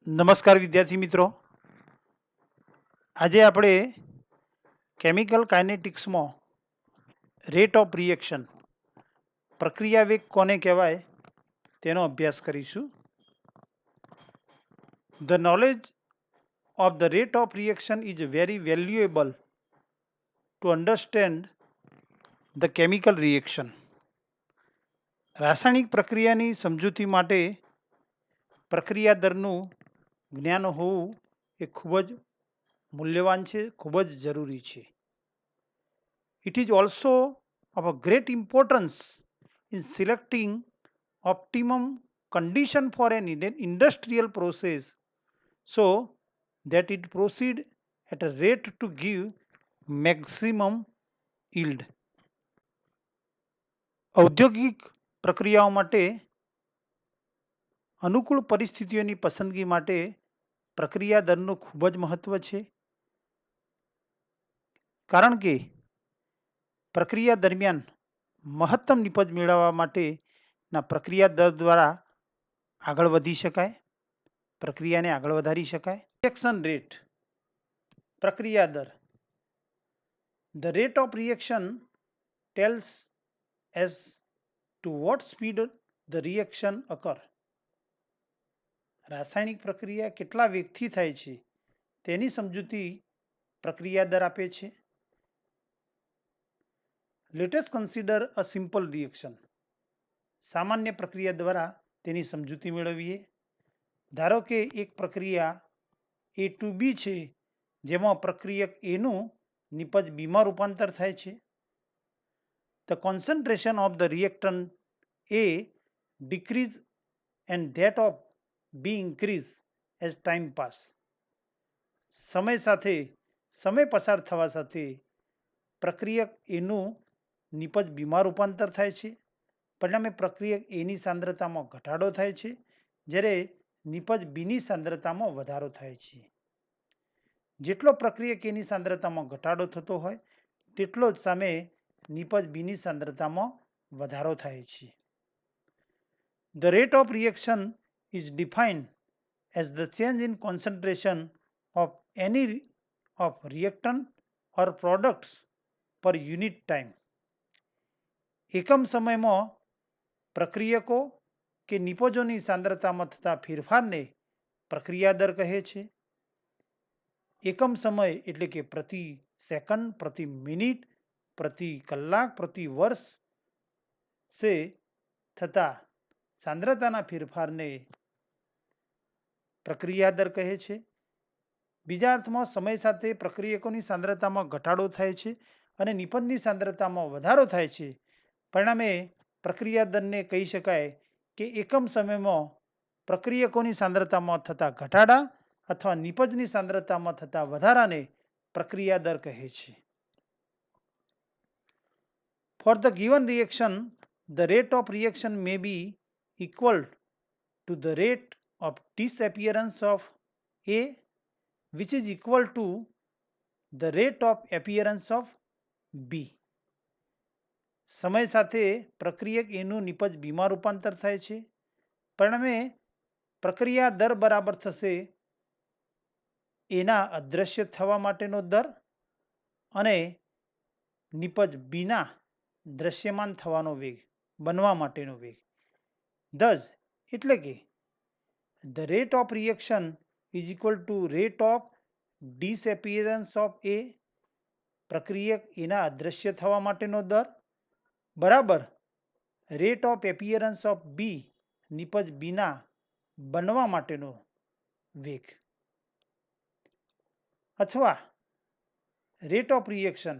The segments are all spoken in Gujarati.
નમસ્કાર વિદ્યાર્થી મિત્રો. આજે આપણે કેમિકલ કાઇનેટિક્સમાં રેટ ઓફ રિએક્શન પ્રક્રિયા વેગ કોને કહેવાય તેનો અભ્યાસ કરીશું. The knowledge of the rate of reaction is very valuable to understand the chemical reaction. રાસાયણિક પ્રક્રિયાની સમજૂતી માટે પ્રક્રિયા દરનું જ્ઞાન હોવું એ ખૂબ જ મૂલ્યવાન છે, ખૂબ જ જરૂરી છે. It is also of a great importance in selecting optimum condition for an industrial process so that it proceed at a rate to give maximum yield. ઔદ્યોગિક પ્રક્રિયાઓ માટે અનુકૂળ પરિસ્થિતિઓની પસંદગી માટે પ્રક્રિયા દરનું ખૂબ જ મહત્વ છે, કારણ કે પ્રક્રિયા દરમિયાન મહત્તમ નિપજ મેળવવા માટેના પ્રક્રિયા દર દ્વારા આગળ વધી શકાય, પ્રક્રિયાને આગળ વધારી શકાય. રિએક્શન રેટ, પ્રક્રિયા દર. The rate of reaction tells as to what speed the reaction occur. રાસાયણિક પ્રક્રિયા કેટલા વેગથી થાય છે તેની સમજૂતી પ્રક્રિયા દર આપે છે. Let us consider a simple reaction. સામાન્ય પ્રક્રિયા દ્વારા તેની સમજૂતી મેળવીએ. ધારો કે એક પ્રક્રિયા A to B છે, જેમાં પ્રક્રિયક A નું નિપજ B માં રૂપાંતર થાય છે. The concentration of the reactant A decrease and that of B increase as time pass. સમય પસાર થવા સાથે પ્રક્રિયક A નું નિપજ B માં રૂપાંતર થાય છે. પરિણામે પ્રક્રિયક A ની સાંદ્રતામાં ઘટાડો થાય છે, જ્યારે નિપજ B ની સાંદ્રતામાં વધારો થાય છે. જેટલો પ્રક્રિયક A ની સાંદ્રતામાં ઘટાડો થતો હોય તેટલો જ સામે નિપજ B ની સાંદ્રતામાં વધારો થાય છે. The rate of reaction is defined as the change in concentration of any of reactant or products per unit time. એકમ સમયમાં પ્રક્રિયકો કે નિપજોની સાંદ્રતામાં થતા ફેરફારને પ્રક્રિયા દર કહે છે. એકમ સમય એટલે કે પ્રતિ સેકન્ડ, પ્રતિ મિનિટ, પ્રતિ કલાક, પ્રતિ વર્ષ સે થતા સાંદ્રતાના ફેરફારને પ્રક્રિયા દર કહે છે. બીજા અર્થમાં સમય સાથે પ્રક્રિયકોની સાંદ્રતામાં ઘટાડો થાય છે અને નિપજની સાંદ્રતામાં વધારો થાય છે. પરિણામે પ્રક્રિયા દરને કહી શકાય કે એકમ સમયમાં પ્રક્રિયકોની સાંદ્રતામાં થતા ઘટાડા અથવા નિપજની સાંદ્રતામાં થતા વધારાને પ્રક્રિયા દર કહે છે. For the given reaction, the rate of reaction may be equal to the rate of disappearance of A, which is equal to the rate of appearance of B. સમય સાથે પ્રક્રિયક એનું નિપજ B માં રૂપાંતર થાય છે. પરિણામે પ્રક્રિયા દર બરાબર થશે એના અદ્રશ્ય થવા માટેનો દર અને નિપજ B ના દ્રશ્યમાન થવાનો વેગ, બનવા માટેનો વેગ. Thus, એટલે કે the rate of reaction is equal to rate of disappearance of A, પ્રક્રિયક એના અદ્રશ્ય થવા માટેનો દર, બરાબર rate of appearance of B, નિપજ B ના બનવા માટેનો વેગ. અથવા rate of reaction,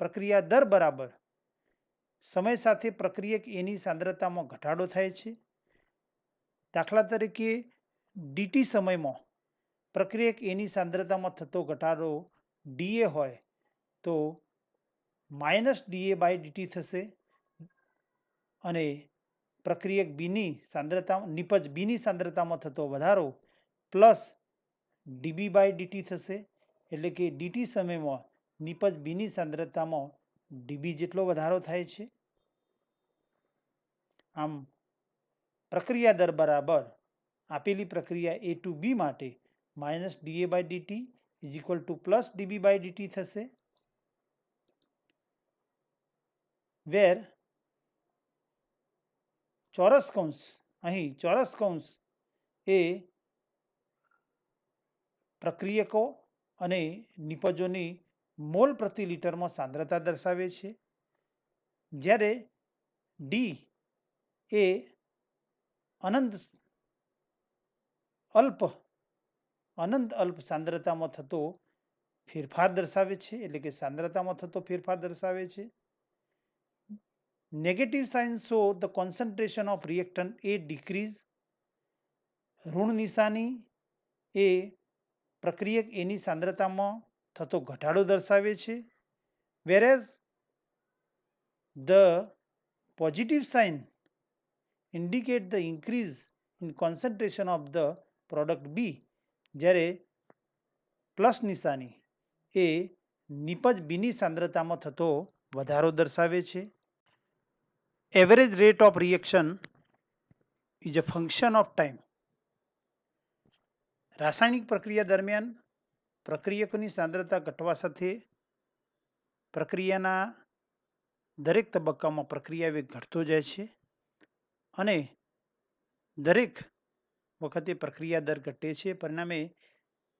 પ્રક્રિયા દર બરાબર સમય સાથે પ્રક્રિયક એની સાંદ્રતામાં ઘટાડો થાય છે. દાખલા તરીકે dt સમયમાં પ્રક્રિયક એની સાંદ્રતામાં થતો ઘટાડો dA હોય તો -dA/dt થશે અને પ્રક્રિયક બીની સાંદ્રતા નિપજ બીની સાંદ્રતામાં થતો વધારો +dB/dt થશે. એટલે કે dt સમયમાં નિપજ બીની સાંદ્રતામાં dB જેટલો વધારો થાય છે. આમ પ્રક્રિયા દર બરાબર આપેલી પ્રક્રિયા A to B માટે minus dA by dt is equal to plus dB by dt થશે, વેર ચોરસ કૌંસ એ પ્રક્રિયકો અને નિપજોની મોલ પ્રતિ લિટરમાં સાંદ્રતા દર્શાવે છે, જ્યારે D એ અનંત અલ્પ સાંદ્રતામાં થતો ફેરફાર દર્શાવે છે, એટલે કે સાંદ્રતામાં થતો ફેરફાર દર્શાવે છે. Negative sign show the concentration of reactant A decrease. ઋણ નિશાની એ પ્રક્રિયક એની સાંદ્રતામાં થતો ઘટાડો દર્શાવે છે, whereas the positive sign indicate the increase in concentration of the product B, જ્યારે પ્લસ નિશાની એ નિપજ બીની સાંદ્રતામાં થતો વધારો દર્શાવે છે. Average rate of reaction is a function of time. રાસાયણિક પ્રક્રિયા દરમિયાન પ્રક્રિયકોની સાંદ્રતા ઘટવા સાથે પ્રક્રિયાના દરેક તબક્કામાં પ્રક્રિયા વેગ ઘટતો જાય છે અને દરેક વખતે પ્રક્રિયા દર ઘટે છે. પરિણામે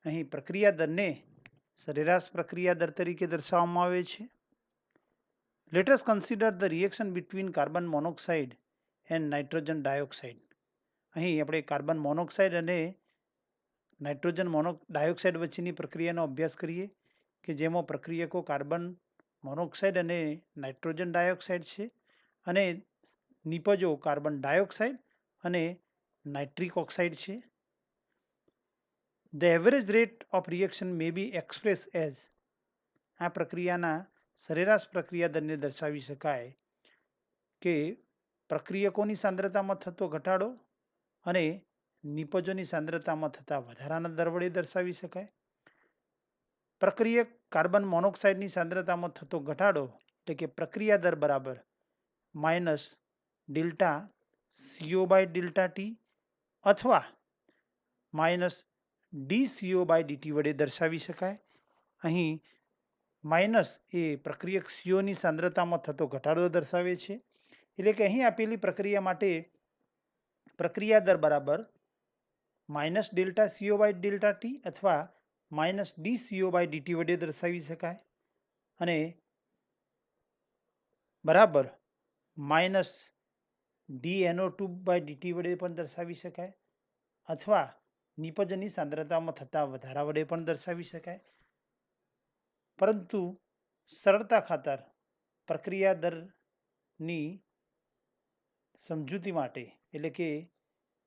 અહીં પ્રક્રિયા દરને સરેરાશ પ્રક્રિયા દર તરીકે દર્શાવવામાં આવે છે. Let us consider the reaction between carbon monoxide and nitrogen dioxide. અહીં આપણે કાર્બન મોનોક્સાઇડ અને નાઇટ્રોજન ડાયોક્સાઇડ વચ્ચેની પ્રક્રિયાનો અભ્યાસ કરીએ કે જેમાં પ્રક્રિયકો કાર્બન મોનોક્સાઇડ અને નાઇટ્રોજન ડાયોક્સાઇડ છે અને નિપજો કાર્બન ડાયોક્સાઇડ અને નાઇટ્રિક ઓક્સાઇડ છે. The average rate of reaction may be expressed as, આ પ્રક્રિયાના સરેરાશ પ્રક્રિયા દરને દર્શાવી શકાય કે પ્રક્રિયકોની સાંદ્રતામાં થતો ઘટાડો અને નિપજોની સાંદ્રતામાં થતા વધારાના દર વડે દર્શાવી શકાય. પ્રક્રિયક કાર્બન મોનોક્સાઇડની સાંદ્રતામાં થતો ઘટાડો એટલે કે પ્રક્રિયા દર બરાબર minus delta CO by delta T અથવા માઇનસ DCO બાય dt વડે દર્શાવી શકાય. અહીં માઇનસ એ પ્રક્રિયક CO ની સાંદ્રતામાં થતો ઘટાડો દર્શાવે છે, એટલે કે અહીં આપેલી પ્રક્રિયા માટે પ્રક્રિયા દર બરાબર minus delta CO by delta T અથવા માઇનસ DCO બાય dt વડે દર્શાવી શકાય અને બરાબર માઇનસ DNO2 બાય dt વડે પણ દર્શાવી શકાય અથવા નિપજની સાંદ્રતામાં થતા વધારા વડે પણ દર્શાવી શકાય. પરંતુ સરળતા ખાતર પ્રક્રિયા દરની સમજૂતી માટે, એટલે કે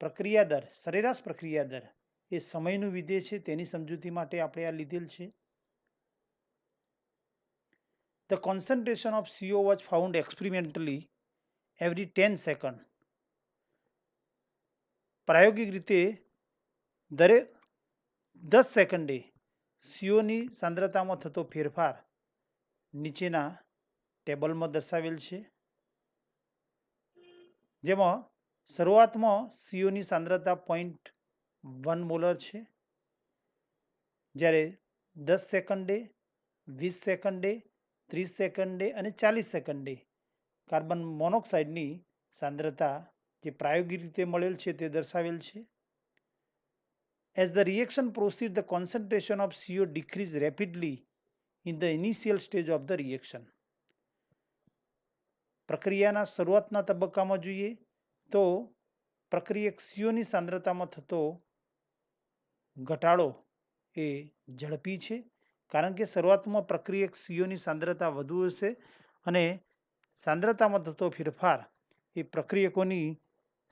પ્રક્રિયા દર સરેરાશ પ્રક્રિયા દર એ સમયનું વિધેય છે તેની સમજૂતી માટે આપણે આ લીધેલ છે. The concentration of CO was found experimentally every 10 second. પ્રાયોગિક રીતે દરેક 10 સેકન્ડે COની સાંદ્રતામાં થતો ફેરફાર નીચેના ટેબલમાં દર્શાવેલ છે, જેમાં શરૂઆતમાં COની સાંદ્રતા 0.1 મોલર છે, જ્યારે 10 સેકન્ડે 20 સેકન્ડે 30 સેકન્ડે અને 40 સેકન્ડે કાર્બન મોનોક્સાઇડની સાંદ્રતા જે પ્રાયોગિક રીતે મળેલ છે તે દર્શાવેલ છે. As the reaction proceeds, the concentration of CO decreases rapidly in the initial stage of the reaction. પ્રક્રિયાના શરૂઆતના તબક્કામાં જોઈએ તો પ્રક્રિયક COની સાંદ્રતામાં થતો ઘટાડો એ ઝડપી છે, કારણ કે શરૂઆતમાં પ્રક્રિયક COની સાંદ્રતા વધુ હશે અને સાંદ્રતામાં થતો ફેરફાર એ પ્રક્રિયકોની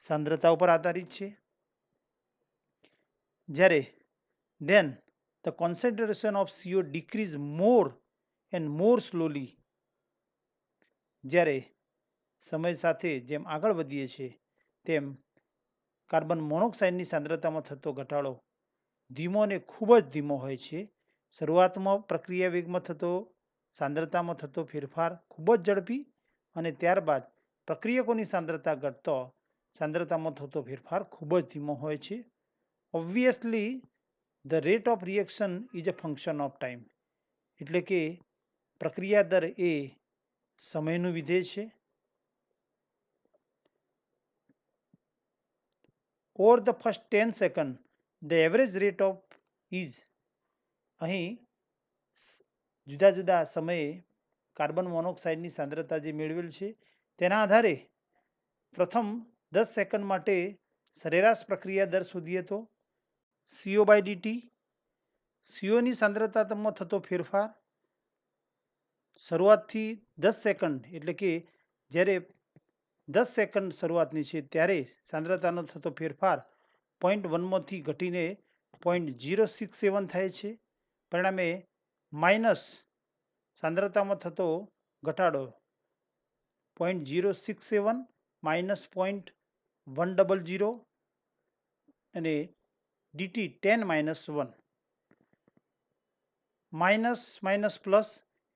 સાંદ્રતા ઉપર આધારિત છે. જ્યારે then the concentration of CO decrease more and more slowly. જ્યારે સમય સાથે જેમ આગળ વધીએ છીએ તેમ કાર્બન મોનોક્સાઇડની સાંદ્રતામાં થતો ઘટાડો ધીમો અને ખૂબ જ ધીમો હોય છે. શરૂઆતમાં પ્રક્રિયા વેગમાં થતો સાંદ્રતામાં થતો ફેરફાર ખૂબ જ ઝડપી અને ત્યારબાદ પ્રક્રિયકોની સાંદ્રતા ઘટતો સાંદ્રતામાં થતો ફેરફાર ખૂબ જ ધીમો હોય છે. Obviously the rate of reaction is a function of time, એટલે કે પ્રક્રિયા દર એ સમયનું વિધેય છે. Or the first 10 second the average rate of is, અહીં જુદા જુદા સમયે કાર્બન મોનોક્સાઇડની સાંદ્રતા જે મેળવેલ છે તેના આધારે પ્રથમ 10 સેકન્ડ માટે સરેરાશ પ્રક્રિયા દર શોધીએ તો CO/dt, COની સાંદ્રતામાં થતો ફેરફાર શરૂઆતથી 10 સેકન્ડ, એટલે કે જ્યારે 10 સેકન્ડ શરૂઆતની છે ત્યારે સાંદ્રતાનો થતો ફેરફાર 0.1 માંથી ઘટીને 0.067 થાય છે. પરિણામે માઇનસ સાંદ્રતામાં થતો ઘટાડો 0.067 માઇનસ 0.100 અને dt 10 minus 1, minus minus plus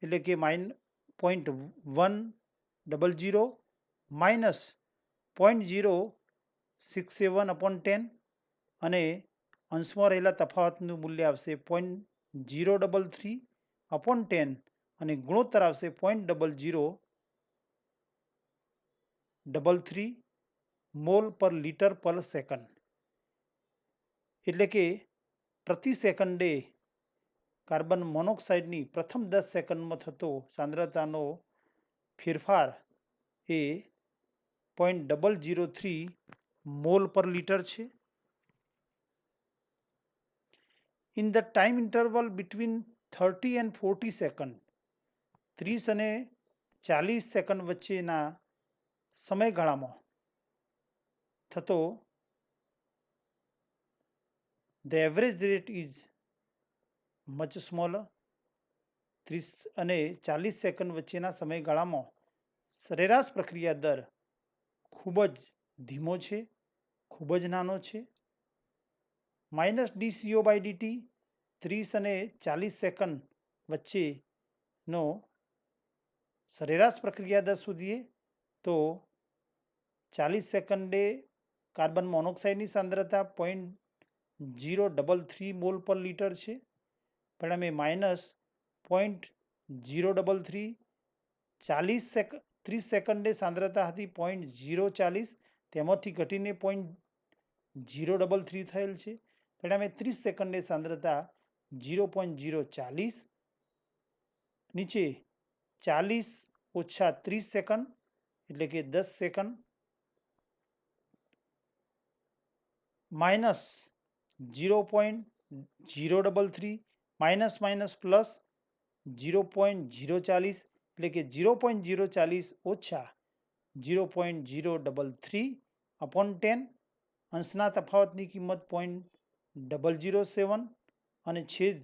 એટલે કે 0.100 માઇનસ 0.067 upon 10 અને અંશમાં રહેલા તફાવતનું મૂલ્ય આવશે 0.033 upon 10 અને ગુણોત્તર આવશે 0.0033 મોલ પર લિટર પર સેકન્ડ, એટલે કે પ્રતિ સેકન્ડે કાર્બન મોનોક્સાઇડની પ્રથમ 10 સેકન્ડમાં થતો સાંદ્રતાનો ફેરફાર એ 0.003 મોલ પર લિટર છે. In the time interval between 30 and 40 second, 30 અને 40 સેકન્ડ વચ્ચેના સમયગાળામાં થતો the average rate is much smaller, 30 અને 40 સેકન્ડ વચ્ચેના સમયગાળામાં સરેરાશ પ્રક્રિયા દર ખૂબ જ ધીમો છે, ખૂબ જ નાનો છે. માઇનસ dCO/dt 30 અને 40 સેકન્ડ વચ્ચેનો સરેરાશ પ્રક્રિયા દર શોધીએ તો 40 સેકન્ડે કાર્બન મોનોક્સાઇડની સાંદ્રતા 0.033 મોલ પર લિટર છે. પરિણામે માઇનસ 0.033, 30 સેકન્ડે સાંદ્રતા હતી 0.040, તેમાંથી ઘટીને 0.033 થયેલ છે. પરિણામે 30 સેકન્ડે સાંદ્રતા 0.040, નીચે 40 ઓછા 30 સેકન્ડ એટલે કે 10 second, minus 0.033 minus minus plus 0.040 એટલે કે 0.040 ઓછા 0.033 upon 10, અંશના તફાવતની કિંમત 0.007 અને છેદ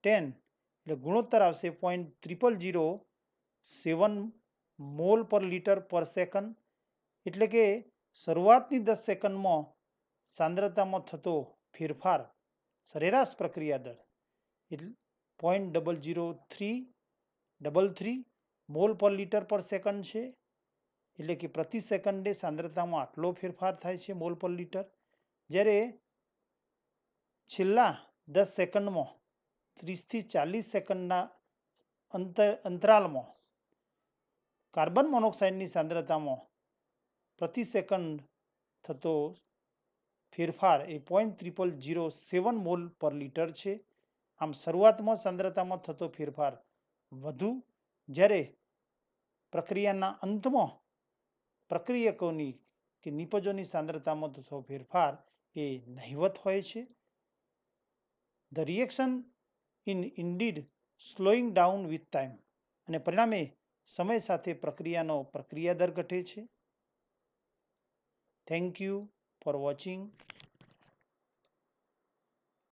10 એટલે ગુણોત્તર આવશે 0.007 મોલ પર લિટર પર સેકન્ડ, એટલે કે શરૂઆતની 10 સેકન્ડમાં સાંદ્રતામાં થતો ફેરફાર સરેરાશ પ્રક્રિયા દર 0.033 મોલ પર લિટર પર સેકન્ડ છે, એટલે કે પ્રતિ સેકન્ડે સાંદ્રતામાં આટલો ફેરફાર થાય છે મોલ પર લિટર. જ્યારે છેલ્લા 10 સેકન્ડમાં 30 થી 40 સેકન્ડના અંતરાલમાં કાર્બન મોનોક્સાઇડની સાંદ્રતામાં પ્રતિ સેકન્ડ થતો ફેરફાર એ 0.0007 મોલ પર લિટર છે. આમ શરૂઆતમાં સાંદ્રતામાં થતો ફેરફાર વધુ, જ્યારે પ્રક્રિયાના અંતમાં પ્રક્રિયકોની કે નિપજોની સાંદ્રતામાં થતો ફેરફાર એ નહિવત હોય છે. The reaction indeed slowing down with time, અને પરિણામે સમય સાથે પ્રક્રિયાનો પ્રક્રિયા દર ઘટે છે. Thank you for watching.